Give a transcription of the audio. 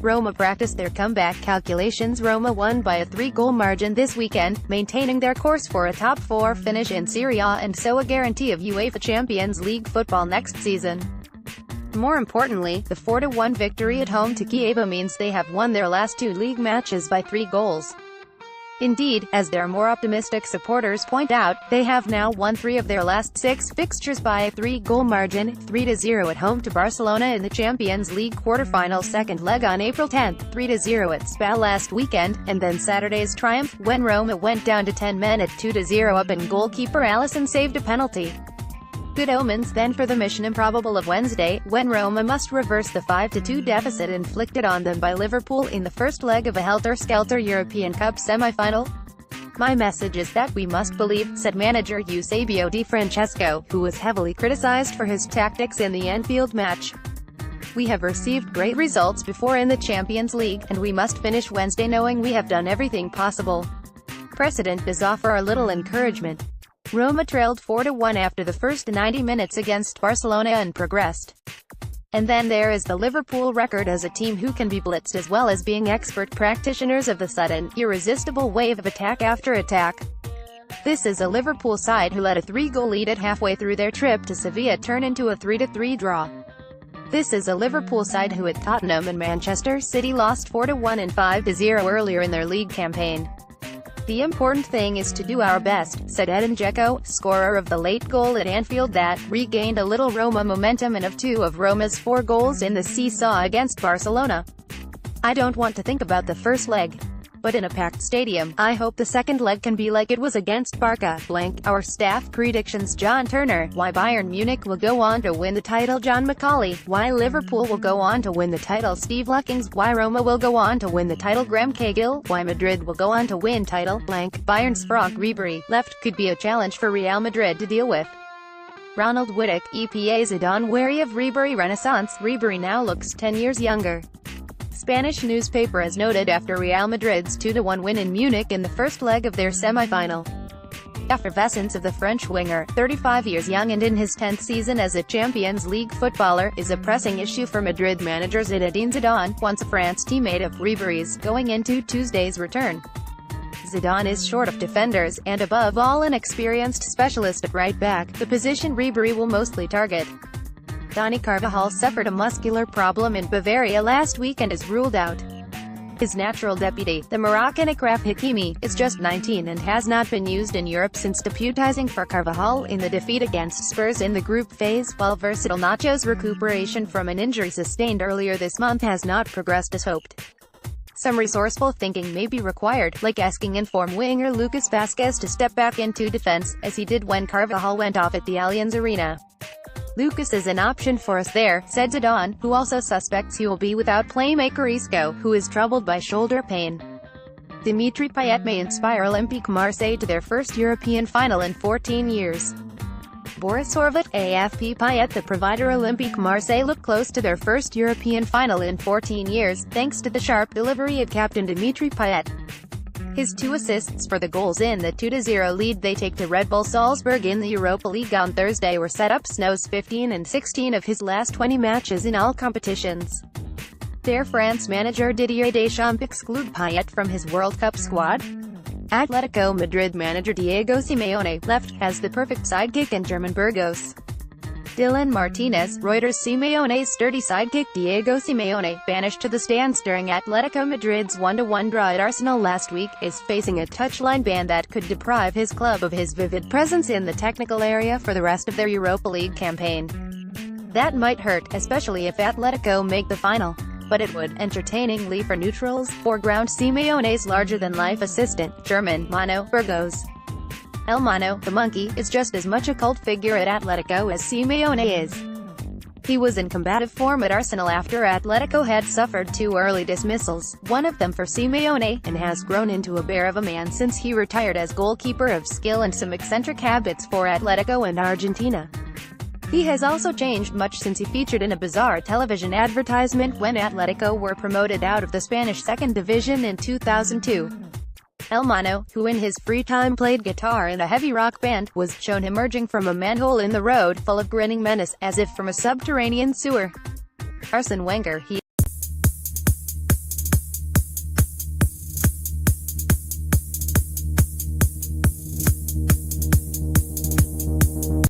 Roma practiced their comeback calculations. Roma won by a 3-goal margin this weekend, maintaining their course for a top 4 finish in Serie A and so a guarantee of Uefa Champions League football next season. More importantly, the 4-1 victory at home to Chievo means they have won their last 2 league matches by 3 goals. Indeed, as their more optimistic supporters point out, they have now won 3 of their last 6 fixtures by a 3-goal margin, 3-0 at home to Barcelona in the Champions League quarter-final second leg on April 10, 3-0 at Spa last weekend, and then Saturday's triumph, when Roma went down to 10 men at 2-0 up and goalkeeper Alisson saved a penalty. Good omens then for the mission improbable of Wednesday, when Roma must reverse the 5-2 deficit inflicted on them by Liverpool in the first leg of a helter-skelter European Cup semi-final. "My message is that we must believe," said manager Eusebio Di Francesco, who was heavily criticized for his tactics in the Anfield match. "We have received great results before in the Champions League, and we must finish Wednesday knowing we have done everything possible. Precedent does offer a little encouragement." Roma trailed 4-1 after the first 90 minutes against Barcelona and progressed. And then there is the Liverpool record as a team who can be blitzed as well as being expert practitioners of the sudden, irresistible wave of attack after attack. This is a Liverpool side who let a 3-goal lead at halfway through their trip to Sevilla turn into a 3-3 draw. This is a Liverpool side who at Tottenham and Manchester City lost 4-1 and 5-0 earlier in their league campaign. "The important thing is to do our best," said Edin Dzeko, scorer of the late goal at Anfield that regained a little Roma momentum and of 2 of Roma's 4 goals in the seesaw against Barcelona. "I don't want to think about the first leg. But in a packed stadium, I hope the second leg can be like it was against Barca. Our staff predictions: John Turner. Why Bayern Munich will go on to win the title: John Macaulay. Why Liverpool will go on to win the title: Steve Luckings. Why Roma will go on to win the title: Graham Cahill. Why Madrid will go on to win title: Bayern's Franck Ribéry. Left could be a challenge for Real Madrid to deal with. Ronald Whittock, EPA. Zidane wary of Ribéry renaissance. Ribéry now looks 10 years younger. Spanish newspaper has noted after Real Madrid's 2-1 win in Munich in the first leg of their semi-final. Effervescence of the French winger, 35 years young and in his 10th season as a Champions League footballer, is a pressing issue for Madrid manager Zinedine Zidane, once a France teammate of Ribéry's, going into Tuesday's return. Zidane is short of defenders, and above all an experienced specialist at right back, the position Ribéry will mostly target. Dani Carvajal suffered a muscular problem in Bavaria last week and is ruled out. His natural deputy, the Moroccan Achraf Hakimi, is just 19 and has not been used in Europe since deputizing for Carvajal in the defeat against Spurs in the group phase, while versatile Nacho's recuperation from an injury sustained earlier this month has not progressed as hoped. Some resourceful thinking may be required, like asking inform winger Lucas Vazquez to step back into defense, as he did when Carvajal went off at the Allianz Arena. "Lucas is an option for us there," said Zidane, who also suspects he will be without playmaker Isco, who is troubled by shoulder pain. Dimitri Payet may inspire Olympique Marseille to their first European final in 14 years. Boris Horvat, AFP. Payet, the provider Olympique Marseille look close to their first European final in 14 years, thanks to the sharp delivery of captain Dimitri Payet. His 2 assists for the goals in the 2-0 lead they take to Red Bull Salzburg in the Europa League on Thursday were set up Snow's 15 and 16 of his last 20 matches in all competitions. Dare France manager Didier Deschamps exclude Payet from his World Cup squad? Atletico Madrid manager Diego Simeone, left, has the perfect sidekick in German Burgos. Dylan Martinez, Reuters. Simeone's sturdy sidekick Diego Simeone, banished to the stands during Atletico Madrid's 1-1 draw at Arsenal last week, is facing a touchline ban that could deprive his club of his vivid presence in the technical area for the rest of their Europa League campaign. That might hurt, especially if Atletico make the final. But it would, entertainingly for neutrals, foreground Simeone's larger-than-life assistant, German, Mano, Burgos. El Mono, the monkey, is just as much a cult figure at Atletico as Simeone is. He was in combative form at Arsenal after Atletico had suffered 2 early dismissals, one of them for Simeone, and has grown into a bear of a man since he retired as goalkeeper of skill and some eccentric habits for Atletico and Argentina. He has also changed much since he featured in a bizarre television advertisement when Atletico were promoted out of the Spanish second division in 2002. El Mono, who in his free time played guitar in a heavy rock band, was shown emerging from a manhole in the road, full of grinning menace, as if from a subterranean sewer. Arsene Wenger, he